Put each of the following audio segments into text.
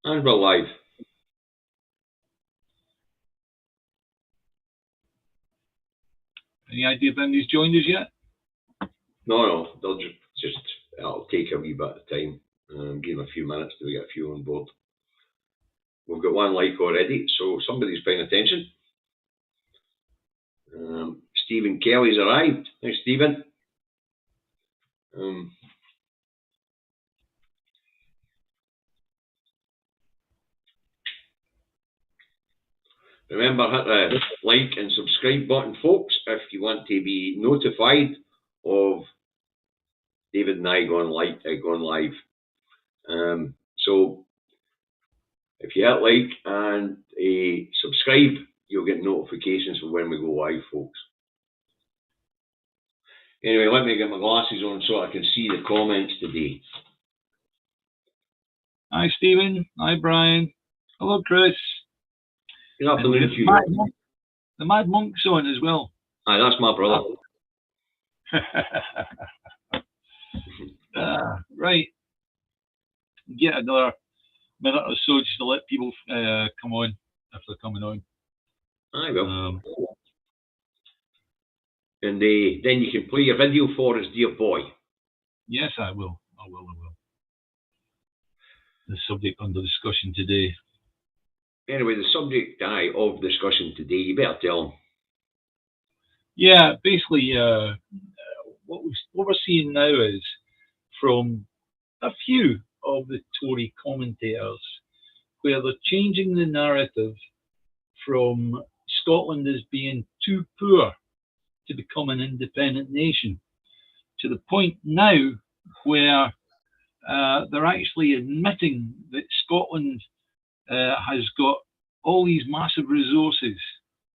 And we're live. Any idea if anybody's joined us yet? No, they'll just it'll take a wee bit of time. Give them a few minutes till we get a few on board. We've got one like already, so somebody's paying attention. Stephen Kelly's arrived. Hey, Stephen. Remember, hit the like and subscribe button, folks, if you want to be notified of David and I going live. So if you hit like and subscribe, you'll get notifications for when we go live, folks. Anyway, let me get my glasses on so I can see the comments today. Hi, Stephen. Hi, Brian. Hello, Chris. Good afternoon to you. The Mad Monk's on as well. Aye, that's my brother. Right. Get another minute or so just to let people come on if they're coming on. I will. And then you can play your video for us, dear boy. Yes, I will. The subject under discussion today. Anyway, the subject of discussion today, you better tell them. Yeah, basically, what we're seeing now is from a few of the Tory commentators where they're changing the narrative from Scotland as being too poor to become an independent nation to the point now where they're actually admitting that Scotland has got all these massive resources.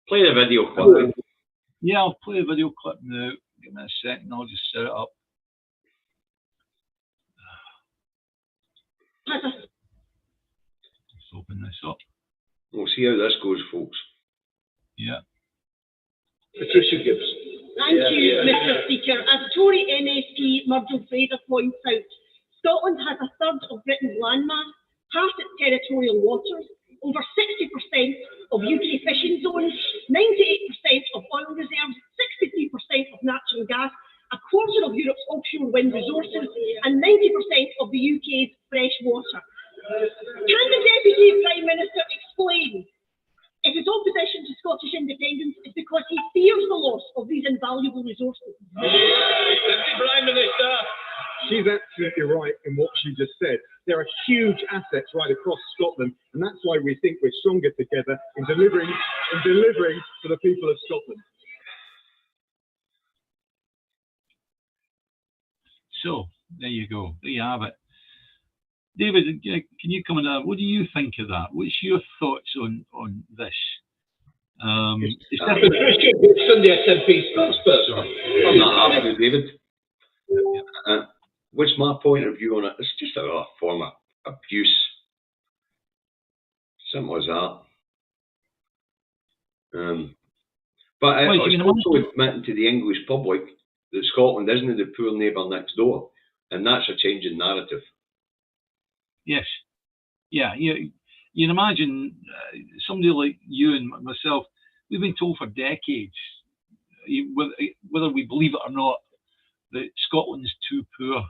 Play the video clip. Yeah, I'll play a video clip now. Give me a second, I'll just set it up. Let's open this up. We'll see how this goes, folks. Yeah. Patricia Gibbs. Thank you, Mr. Speaker. As Tory MSP Murdo Fraser points out, Scotland has a third of Britain's landmass, half its territorial waters, over 60% of UK fishing zones, 98% of oil reserves, 63% of natural gas, a quarter of Europe's offshore wind resources, and 90% of the UK's fresh water. Can the Deputy Prime Minister explain if his opposition to Scottish independence is because he fears the loss of these invaluable resources? Deputy Prime Minister. She's absolutely right in what she just said. There are huge assets right across Scotland, and that's why we think we're stronger together in delivering for the people of Scotland. So there you go. There you have it. David, can you comment on that? What do you think of that? What's your thoughts on this? Sunday SNP spokesperson. I'm not asking you, David. What's my point of view on it? It's just a form of abuse. Simple as that. But it's also admitting to the English public that Scotland isn't the poor neighbour next door, and that's a change in narrative. Yes. Yeah, you can imagine somebody like you and myself, we've been told for decades, whether we believe it or not, that Scotland's too poor.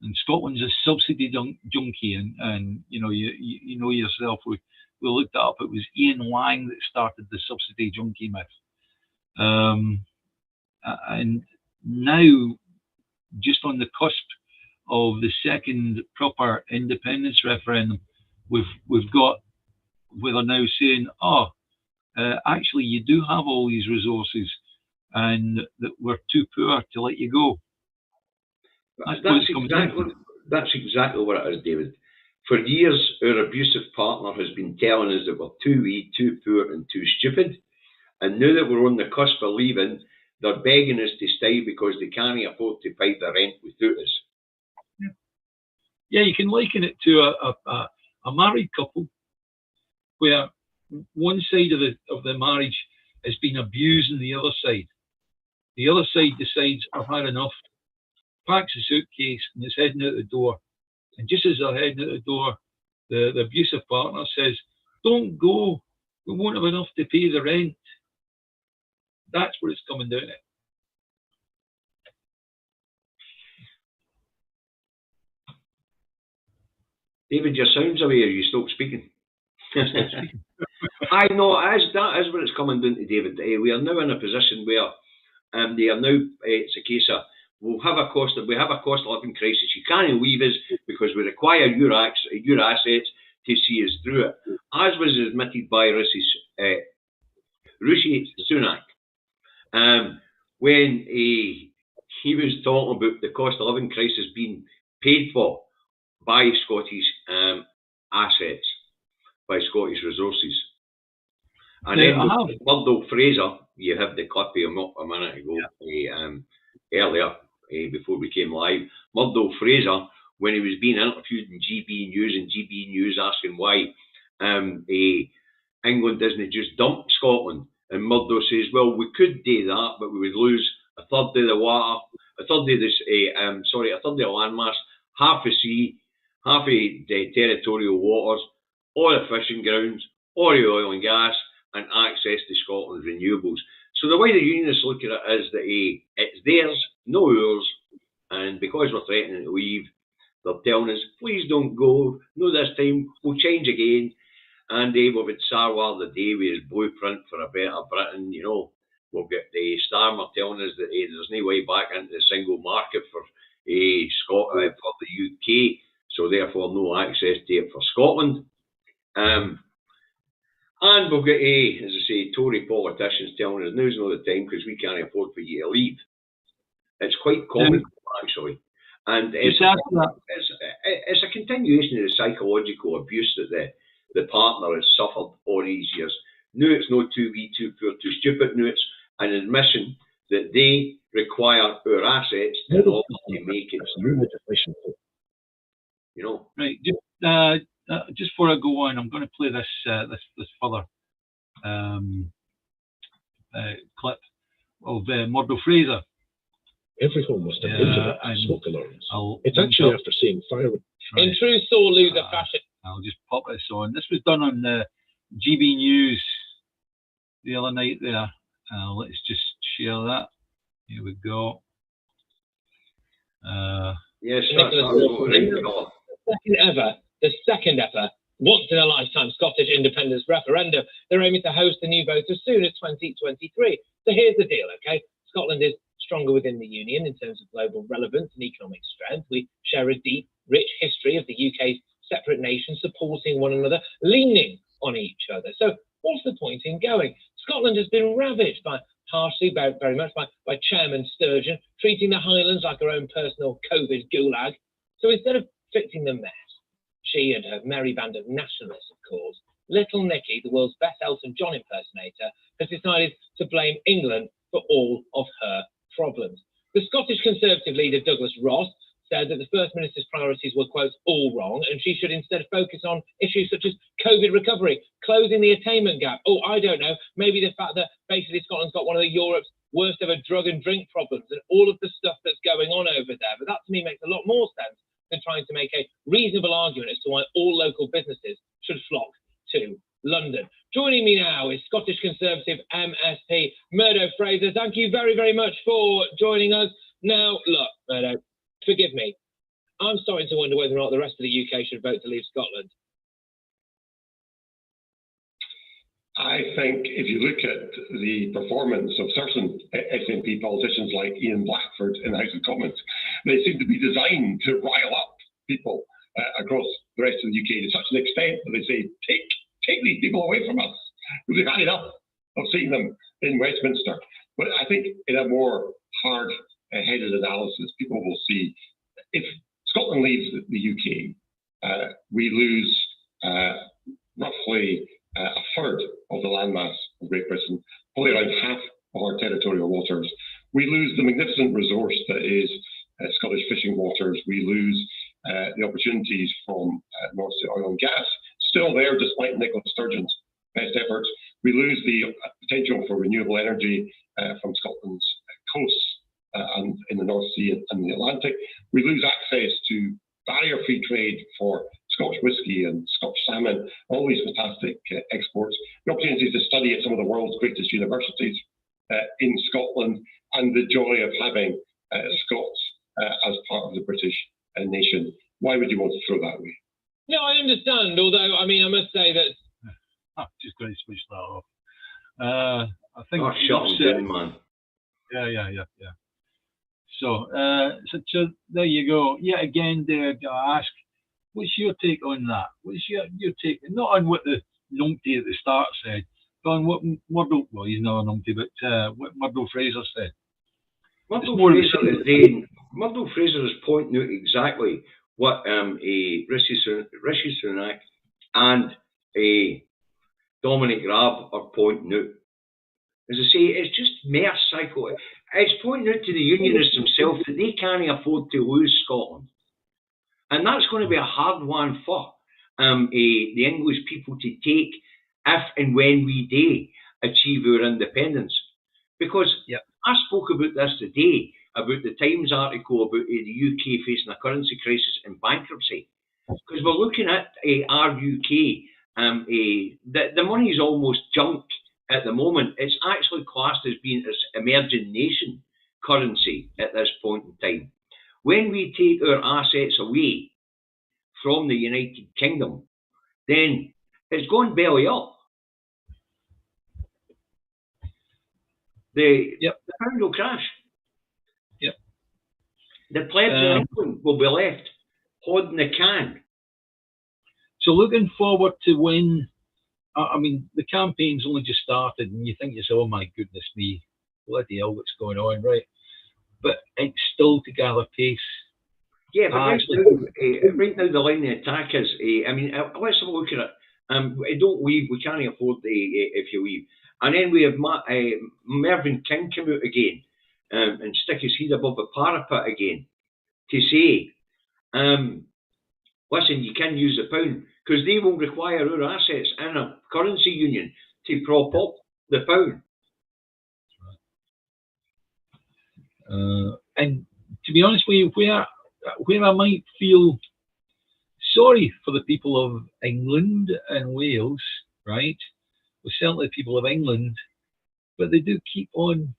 And Scotland's a subsidy junkie, and you know yourself. We looked it up. It was Ian Lang that started the subsidy junkie myth. And now, just on the cusp of the second proper independence referendum, we've got where they're now saying, actually you do have all these resources, and that we're too poor to let you go. That's exactly what it is, David. For years, our abusive partner has been telling us that we're too weak, too poor, and too stupid. And now that we're on the cusp of leaving, they're begging us to stay because they can't afford to pay the rent without us. Yeah, you can liken it to a married couple where one side of the marriage has been abusing the other side. The other side decides, I've had enough, packs a suitcase and is heading out the door. And just as they're heading out the door, the abusive partner says, don't go, we won't have enough to pay the rent. That's what it's coming down to. David, your sound's away. Are you still speaking? I know, that is what it's coming down to, David. We are now in a position where they are now, it's a case of, we have a cost of living crisis. You can't leave us because we require your assets to see us through it. As was admitted by Rishi Sunak, when he was talking about the cost of living crisis being paid for by Scottish assets, by Scottish resources. And then Murdo Fraser, you had the clip of him up a minute ago, earlier, before we came live. Murdo Fraser, when he was being interviewed in GB News, and GB News asking why England doesn't just dump Scotland, and Murdo says, well, we could do that, but we would lose a third of the water, a third of the landmass, half the sea, half the territorial waters, all the fishing grounds, all the oil and gas, and access to Scotland's renewables. So the way the unionists look at it is that it's theirs, no ours, and because we're threatening to leave, they're telling us, please don't go, no this time, we'll change again. And we've had Sarwar the day with his blueprint for a better Britain, you know. We've got Starmer telling us that there's no way back into the single market for Scotland, for the UK, so therefore no access to it for Scotland. And we've got, as I say, Tory politicians telling us now's not the time because we can't afford for you to leave. It's quite common, actually. And it's a continuation of the psychological abuse that the partner has suffered all these years. No, it's not too weak, too poor, too stupid. No, it's an admission that they require our assets in order to make it through. You know. Right. Just before I go on, I'm going to play this further clip of Murdo Fraser. Every home must have internet smoke alarms. It's actually after seeing fireworks. In true sore loser fashion. I'll just pop this on. This was done on GB News the other night there. Let's just share that. Here we go. Yes, the second ever, once in a lifetime Scottish independence referendum. They're aiming to host the new vote as soon as 2023. So here's the deal, okay? Scotland is stronger within the Union in terms of global relevance and economic strength. We share a deep, rich history of the UK's separate nations supporting one another, leaning on each other. So what's the point in going? Scotland has been ravaged harshly, very much by Chairman Sturgeon, treating the Highlands like her own personal COVID gulag. So instead of fixing the mess, she and her merry band of nationalists, of course, little Nicky, the world's best Elton John impersonator, has decided to blame England for all of her problems. The Scottish Conservative leader, Douglas Ross, said that the First Minister's priorities were, quote, all wrong, and she should instead focus on issues such as COVID recovery, closing the attainment gap. Oh, I don't know, maybe the fact that basically Scotland's got one of Europe's worst ever drug and drink problems and all of the stuff that's going on over there. But that to me makes a lot more sense than trying to make a reasonable argument as to why all local businesses should flock to London. Joining me now is Scottish Conservative MSP Murdo Fraser. Thank you very, very much for joining us. Now, look, Murdo, forgive me. I'm starting to wonder whether or not the rest of the UK should vote to leave Scotland. I think if you look at the performance of certain SNP politicians like Ian Blackford in the House of Commons, they seem to be designed to rile up people across the rest of the UK to such an extent that they say, take these people away from us. We've had enough of seeing them in Westminster. But I think in a more hard-headed analysis, people will see if Scotland leaves the UK, we lose roughly a third of the landmass of Great Britain, probably around half of our territorial waters. We lose the magnificent resource that is Scottish fishing waters. We lose the opportunities from North Sea oil and gas, still there despite Nicola Sturgeon's best efforts. We lose the potential for renewable energy from Scotland's coasts and in the North Sea and the Atlantic. We lose access to barrier-free trade for Scotch whisky and Scotch Scotch salmon, always fantastic exports. The opportunity to study at some of the world's greatest universities in Scotland, and the joy of having Scots as part of the British nation. Why would you want to throw that away? No, I understand. Although, I mean, I must say that I'm just going to switch that off. I think. Oh, shut him down, man. Yeah. So there you go. Yet again, David, I ask, what's your take on that? What's your take, not on what the numpty at the start said, but on what Murdo, well, he's not a numpty, but what Murdo Fraser said. Murdo Fraser is pointing out exactly what Rishi Sunak and Dominic Raab are pointing out. As I say, it's just mere cycle. It's pointing out to the unionists themselves that they can't afford to lose Scotland. And that's going to be a hard one for the English people to take if and when we do achieve our independence. Because I spoke about this today, about the Times article about the UK facing a currency crisis and bankruptcy. Because we're looking at our UK, the money is almost junk at the moment. It's actually classed as being its emerging nation currency at this point in time. When we take our assets away from the United Kingdom, then it's gone belly up. The pound will crash. The plebs in England will be left holding the can. So looking forward to when, I mean, the campaign's only just started and you think to yourself, oh my goodness me, bloody hell, what's going on, right? But it's still to gather pace. Yeah, but right now the line of attack is, I mean, let's have a look at it. Don't leave, we can't afford if you leave. And then we have Mervyn King come out again and stick his head above the parapet again to say, listen, you can use the pound because they will require our assets in a currency union to prop up the pound. And to be honest with you, where I might feel sorry for the people of England and Wales, right? Well, certainly the people of England, but they do keep on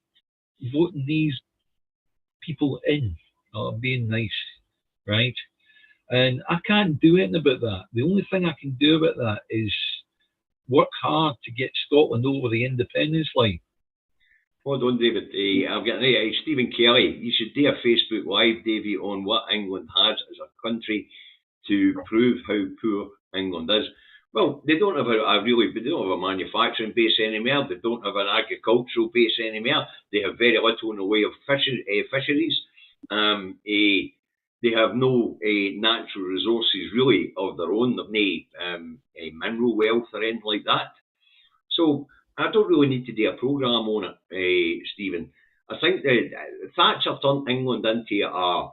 voting these people in, or being nice, right? And I can't do anything about that. The only thing I can do about that is work hard to get Scotland over the independence line. Hold on, David. I'm getting Stephen Kelly. You should do a Facebook Live, Davey, on what England has as a country to prove how poor England is. Well, they don't have they don't have a manufacturing base anymore. They don't have an agricultural base anymore. They have very little in the way of fisheries. They have no natural resources really of their own. They've no mineral wealth or anything like that. So I don't really need to do a programme on it, Stephen. I think that Thatcher turned England into a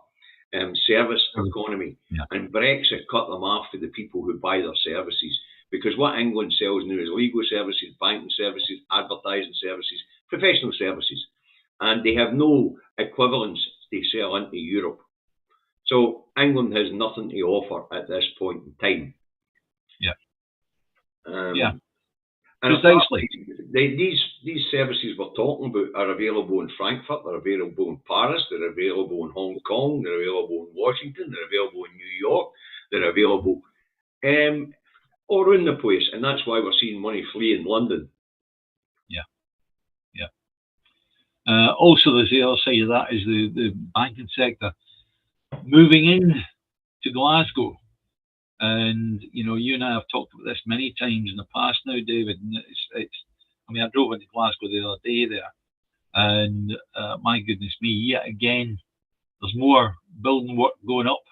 service economy, and Brexit cut them off for the people who buy their services. Because what England sells now is legal services, banking services, advertising services, professional services, and they have no equivalents to sell into Europe. So England has nothing to offer at this point in time. And precisely. These services we're talking about are available in Frankfurt, they're available in Paris, they're available in Hong Kong, they're available in Washington, they're available in New York, they're available all around the place, and that's why we're seeing money flee in London. Also, there's the other side of that is the banking sector moving in to Glasgow. And, you and I have talked about this many times in the past now, David. And I mean, I drove into Glasgow the other day there. And my goodness me, yet again, there's more building work going up,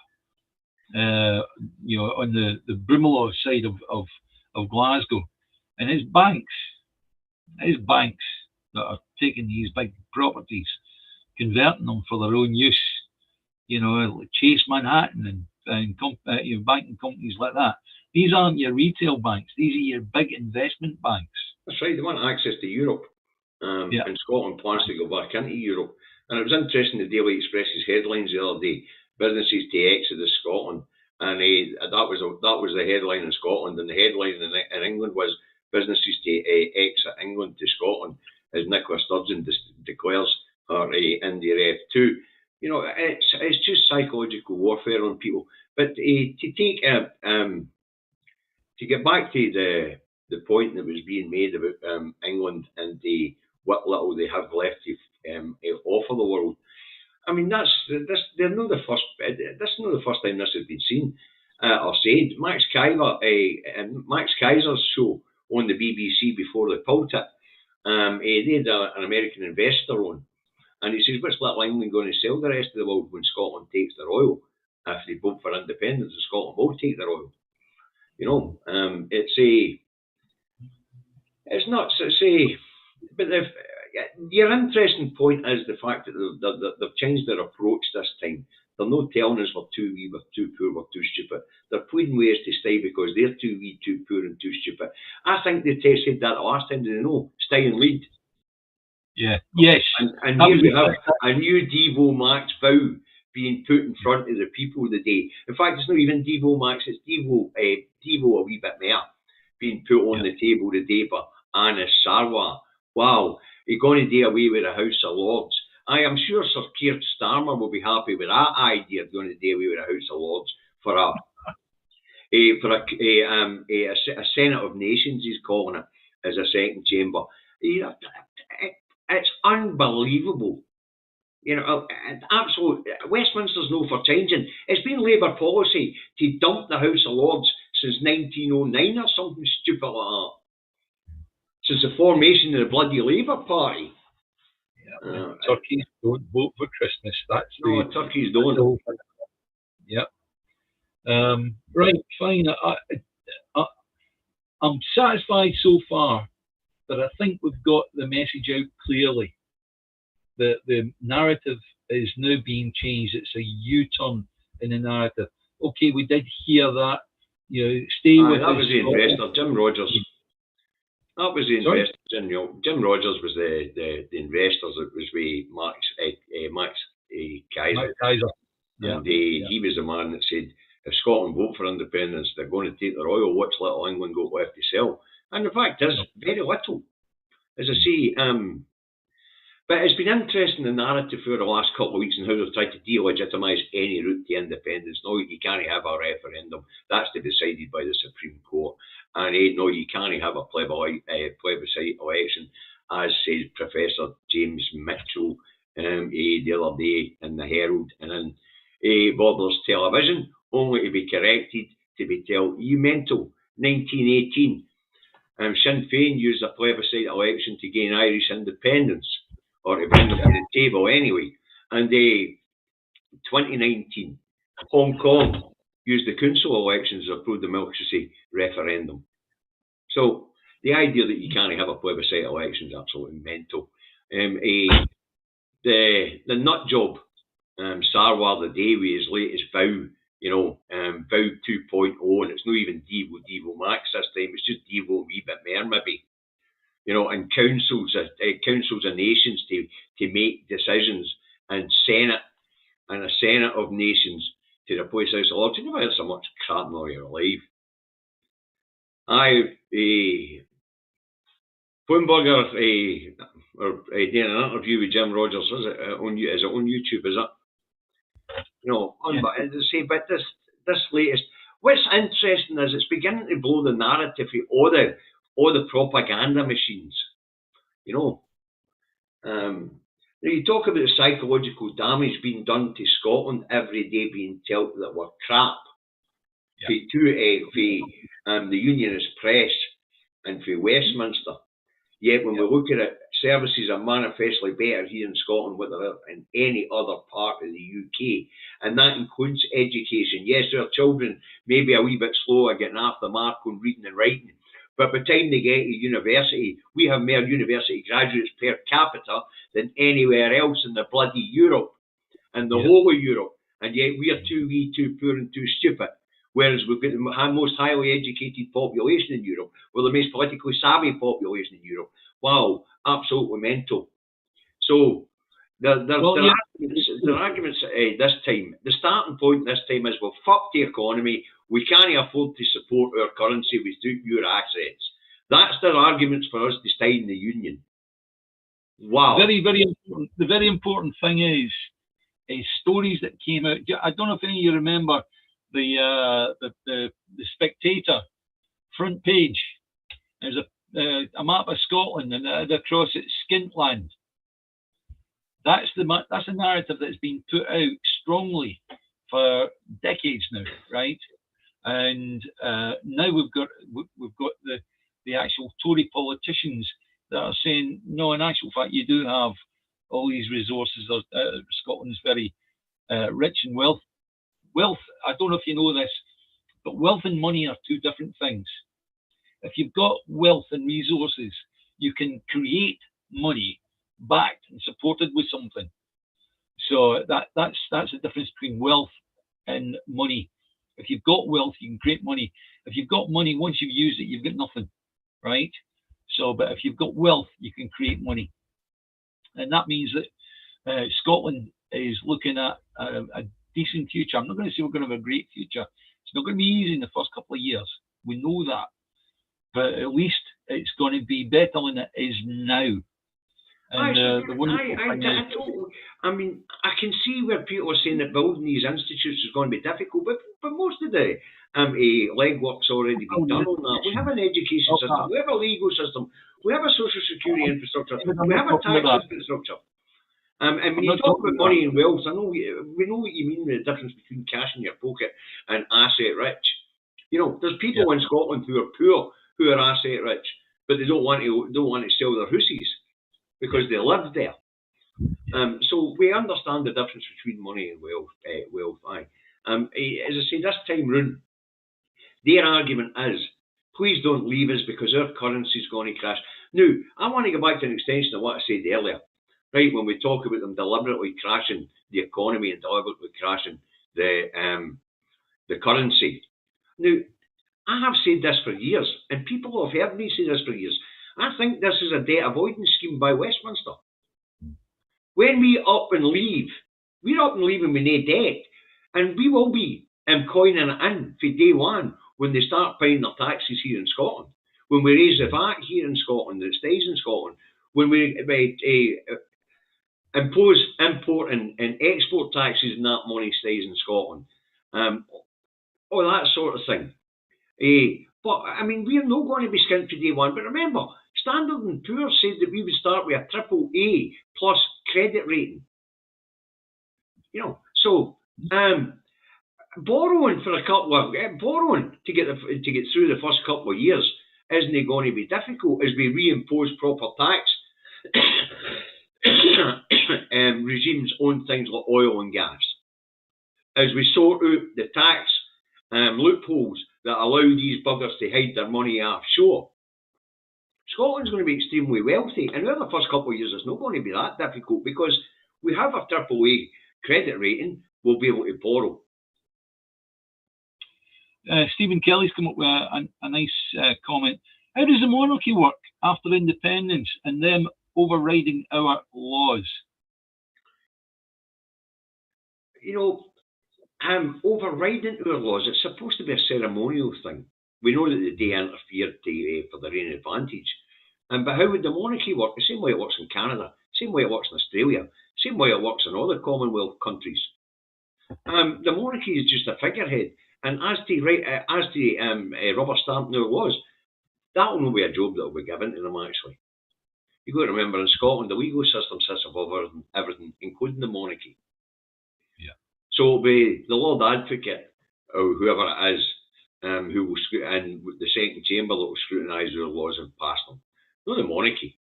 on the Brummelaw side of Glasgow. And it's banks that are taking these big properties, converting them for their own use. Like Chase Manhattan and banking companies like that. These aren't your retail banks. These are your big investment banks. That's right. They want access to Europe. And Scotland plans to go back into Europe. And it was interesting, the Daily Express's headlines the other day, businesses to Exodus Scotland. And that was the headline in Scotland, and the headline in England was businesses to exit England to Scotland as Nicola Sturgeon declares her India F2. You know, it's just psychological warfare on people. But to get back to the point that was being made about England and what little they have left to offer the world. I mean, they're not the first. This is not the first time this has been seen or said. Max Kaiser's show on the BBC before they pulled it. They had an American investor on, and he says, "What's little England going to sell the rest of the world when Scotland takes their oil? If they vote for independence, and Scotland will take their oil." You know, it's nuts. But your interesting point is the fact that they've changed their approach this time. They're not telling us we're too wee, we're too poor, we're too stupid. They're pleading ways to stay because they're too wee, too poor, and too stupid. I think they said that the last time, did they know? Stay and lead. Yeah. Yes. And here we have a new Devo Max vow being put in front of the people today. In fact, it's not even Devo Max, it's Devo a wee bit more being put on the table today by Anna Sarwar. Wow, you're going to do away with the House of Lords. I am sure Sir Keir Starmer will be happy with that idea of going to do away with the House of Lords for a Senate of Nations, he's calling it, as a second chamber. It's unbelievable. You know, absolute. Westminster's no for changing. It's been Labour policy to dump the House of Lords since 1909 or something stupid like that. Since the formation of the bloody Labour Party. Yeah, turkeys don't vote for Christmas. Turkeys don't. Yep. Right, fine. I'm satisfied so far, but I think we've got the message out clearly. The narrative is now being changed. It's a U-turn in the narrative. Okay, we did hear that. You know, stay with us. That was the investor, Jim Rogers. That was the investor. Jim Rogers was the investors. It was with Max Kaiser. Yeah. And he was the man that said, if Scotland vote for independence, they're going to take their oil. What's little England got left to sell? And the fact is, very little. As I say, but it's been interesting, the narrative for the last couple of weeks and how they've tried to delegitimise any route to independence. No, you can't have a referendum. That's to be decided by the Supreme Court. And no, you can't have a plebiscite election, as said Professor James Mitchell the other day in the Herald and in Borders Television, only to be corrected to be told, you mental, 1918. Sinn Féin used a plebiscite election to gain Irish independence, or to bring them to the table anyway. And 2019, Hong Kong used the council elections to approve the democracy referendum. So the idea that you can't have a plebiscite election is absolutely mental. The nut job, Sarwar the Davies' latest vow, vow 2.0, and it's not even Devo Max this time, it's just Devo a wee bit more maybe. And councils of nations to make decisions, and a Senate of Nations to replace House of Lords. You never heard so much crap in all your life. Bloomberger doing an interview with Jim Rogers. Is it on YouTube? Is it? But as I say, but this latest. What's interesting is it's beginning to blow the narrative of all the propaganda machines. You talk about the psychological damage being done to Scotland every day, being told that we're crap. For the Unionist press and for Westminster. Yet when we look at it, services are manifestly better here in Scotland than in any other part of the UK. And that includes education. Yes, our children may be a wee bit slow at getting off the mark on reading and writing. But by the time they get to university, we have more university graduates per capita than anywhere else in the bloody Europe and the whole of Europe. And yet we are too wee, too poor and too stupid. Whereas we've got the most highly educated population in Europe. We're the most politically savvy population in Europe. Wow, absolutely mental. So Their arguments this time, the starting point this time is, well, fuck the economy, we can't afford to support our currency without your assets. That's their arguments for us to stay in the union. Wow. Very, very important. The very important thing is stories that came out. I don't know if any of you remember the Spectator front page. There's a map of Scotland, and across it, Skintland. That's the narrative that's been put out strongly for decades now, right? And now we've got the actual Tory politicians that are saying, no, in actual fact, you do have all these resources. Scotland's very rich in wealth. Wealth, I don't know if you know this, but wealth and money are two different things. If you've got wealth and resources, you can create money backed and supported with something. So that's the difference between wealth and money. If you've got wealth, you can create money. If you've got money, once you've used it, you've got nothing, right? So, but if you've got wealth, you can create money. And that means that Scotland is looking at a decent future. I'm not going to say we're going to have a great future. It's not going to be easy in the first couple of years. We know that. But at least it's going to be better than it is now. And I mean, I can see where people are saying that building these institutes is going to be difficult, but most of the legwork's already been done on that. We have an education system, we have a legal system, we have a social security infrastructure, we have a tax infrastructure. And when you talk about money and wealth, I know we know what you mean, the difference between cash in your pocket and asset rich. You know, there's people in Scotland who are poor, who are asset rich, but they don't want to sell their houses because they live there. So we understand the difference between money and wealth. As I say, this time round, their argument is, please don't leave us because our currency is going to crash. Now, I want to go back to an extension of what I said earlier, right? When we talk about them deliberately crashing the economy and deliberately crashing the currency. Now, I have said this for years, and people have heard me say this for years. I think this is a debt avoidance scheme by Westminster. When we up and leave, we're up and leaving with no debt, and we will be coining it in for day one when they start paying their taxes here in Scotland. When we raise the VAT here in Scotland, it stays in Scotland. When we impose import and export taxes, and that money stays in Scotland. All that sort of thing. But, I mean, we're not going to be skint for day one. But remember, Standard & Poor's said that we would start with a AAA plus credit rating. You know, so borrowing for a couple of borrowing to get through the first couple of years isn't going to be difficult as we reimpose proper tax regimes on things like oil and gas. As we sort out the tax loopholes that allow these buggers to hide their money offshore. Scotland's going to be extremely wealthy, and over the first couple of years it's not going to be that difficult because we have a AAA credit rating, we'll be able to borrow. Stephen Kelly's come up with a nice comment. How does the monarchy work after independence and them overriding our laws? You know, overriding our laws, it's supposed to be a ceremonial thing. We know that they interfered for their own advantage. But how would the monarchy work? The same way it works in Canada, same way it works in Australia, same way it works in other Commonwealth countries. The monarchy is just a figurehead. And as to rubber stamping our laws, that will not be a job that will be given to them, actually. You've got to remember, in Scotland, the legal system sits above everything, including the monarchy. Yeah. So it'll be the Lord Advocate, or whoever it is, who will and the second chamber that will scrutinise our laws and pass them. Not the monarchy.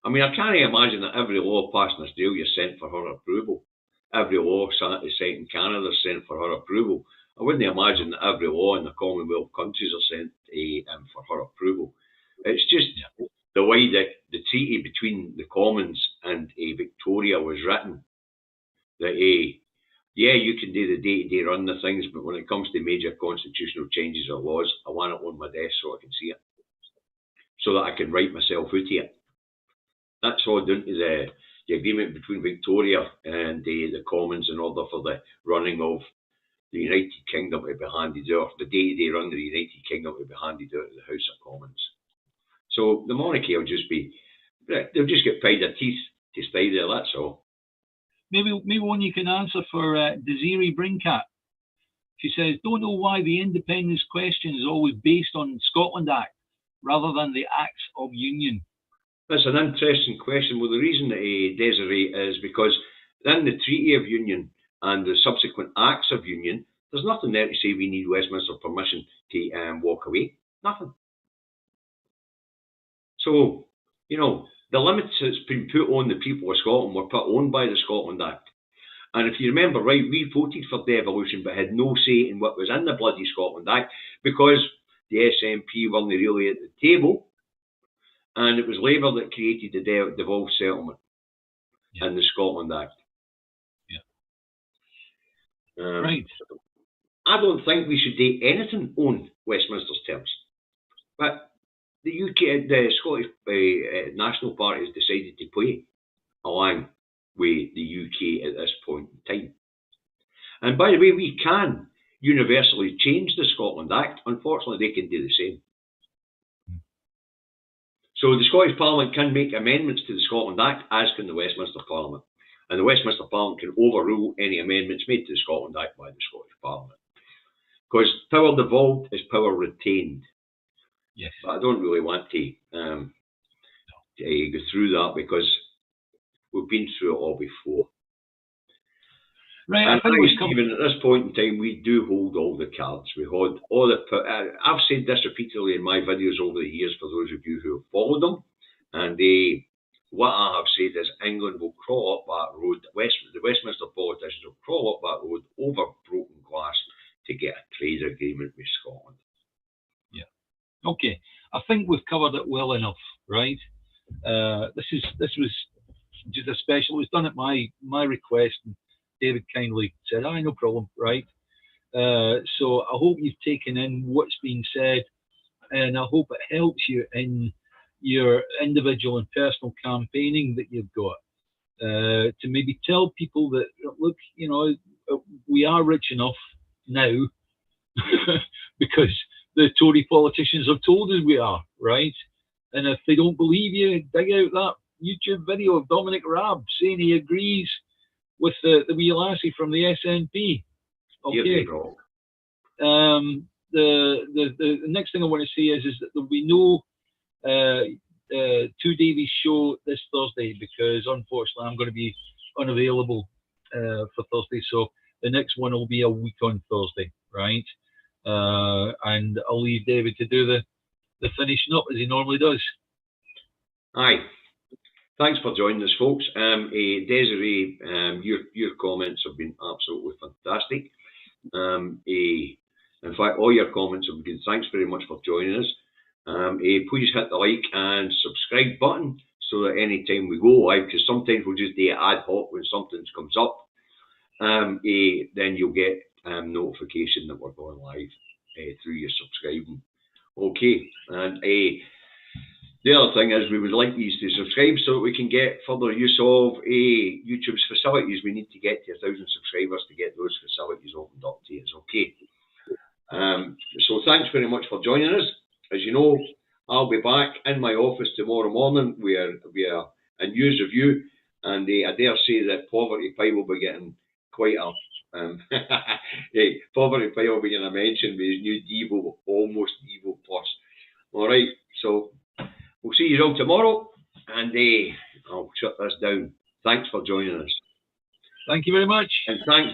I mean, I can't imagine that every law passed in Australia is sent for her approval. Every law sent in Canada is sent for her approval. I wouldn't imagine that every law in the Commonwealth countries are sent for her approval. It's just the way that the treaty between the Commons and Victoria was written. That you can do the day-to-day run the things, but when it comes to major constitutional changes or laws, I want it on my desk so I can see it, so that I can write myself out of it. That's all down to the agreement between Victoria and the Commons in order for the running of the United Kingdom to be handed out, the day-to-day run of the United Kingdom to be handed out to the House of Commons. So the monarchy will just be, they'll just get paid their teeth to stay there, that's all. Maybe one you can answer for Desiree Brincat. She says, don't know why the independence question is always based on Scotland Act rather than the Acts of Union. That's an interesting question. Well, the reason, Desiree, is because in the Treaty of Union and the subsequent Acts of Union, there's nothing there to say we need Westminster permission to walk away. Nothing. So, you know, the limits that's been put on the people of Scotland were put on by the Scotland Act. And if you remember right, we voted for devolution but had no say in what was in the bloody Scotland Act because the SNP weren't really at the table, and it was Labour that created the devolved settlement in the Scotland Act. Right. I don't think we should do anything on Westminster's terms. But the Scottish National Party has decided to play along with the UK at this point in time. And by the way, we can universally change the Scotland Act. Unfortunately, they can do the same. So the Scottish Parliament can make amendments to the Scotland Act, as can the Westminster Parliament. And the Westminster Parliament can overrule any amendments made to the Scotland Act by the Scottish Parliament. Because power devolved is power retained. Yes. But I don't really want to go through that because we've been through it all before. Right. And Stephen, at this point in time, we do hold all the cards. We hold all the. I've said this repeatedly in my videos over the years for those of you who have followed them. And what I have said is England will crawl up that road. The Westminster politicians will crawl up that road over broken glass to get a trade agreement with Scotland. Yeah. Okay. I think we've covered it well enough, right? This was just a special. It was done at my request, and David kindly said, "Aye, no problem," right? So I hope you've taken in what's been said, and I hope it helps you in your individual and personal campaigning that you've got. To maybe tell people that, look, you know, we are rich enough now because the Tory politicians have told us we are, right? And if they don't believe you, dig out that YouTube video of Dominic Raab saying he agrees with the wee lassie from the SNP. Okay. The next thing I want to say is that there'll be no two Davies show this Thursday because unfortunately I'm going to be unavailable for Thursday. So the next one will be a week on Thursday, right? And I'll leave David to do the finishing up as he normally does. Aye. Thanks for joining us, folks. Desiree, your comments have been absolutely fantastic. In fact, all your comments have been good. Thanks very much for joining us. Please hit the like and subscribe button so that any time we go live, because sometimes we'll just do it ad hoc when something comes up, then you'll get notification that we're going live through your subscribing. Okay, and the other thing is we would like you to subscribe so that we can get further use of YouTube's facilities. We need to get to 1,000 subscribers to get those facilities opened up to us. Okay. So thanks very much for joining us. As you know, I'll be back in my office tomorrow morning where we are a news review, and I dare say that Poverty Pie will be getting quite a Poverty Pie will be getting a mention with his new Devo, almost Devo Plus. All right, so we'll see you all tomorrow, and I'll shut this down. Thanks for joining us. Thank you very much. And thanks.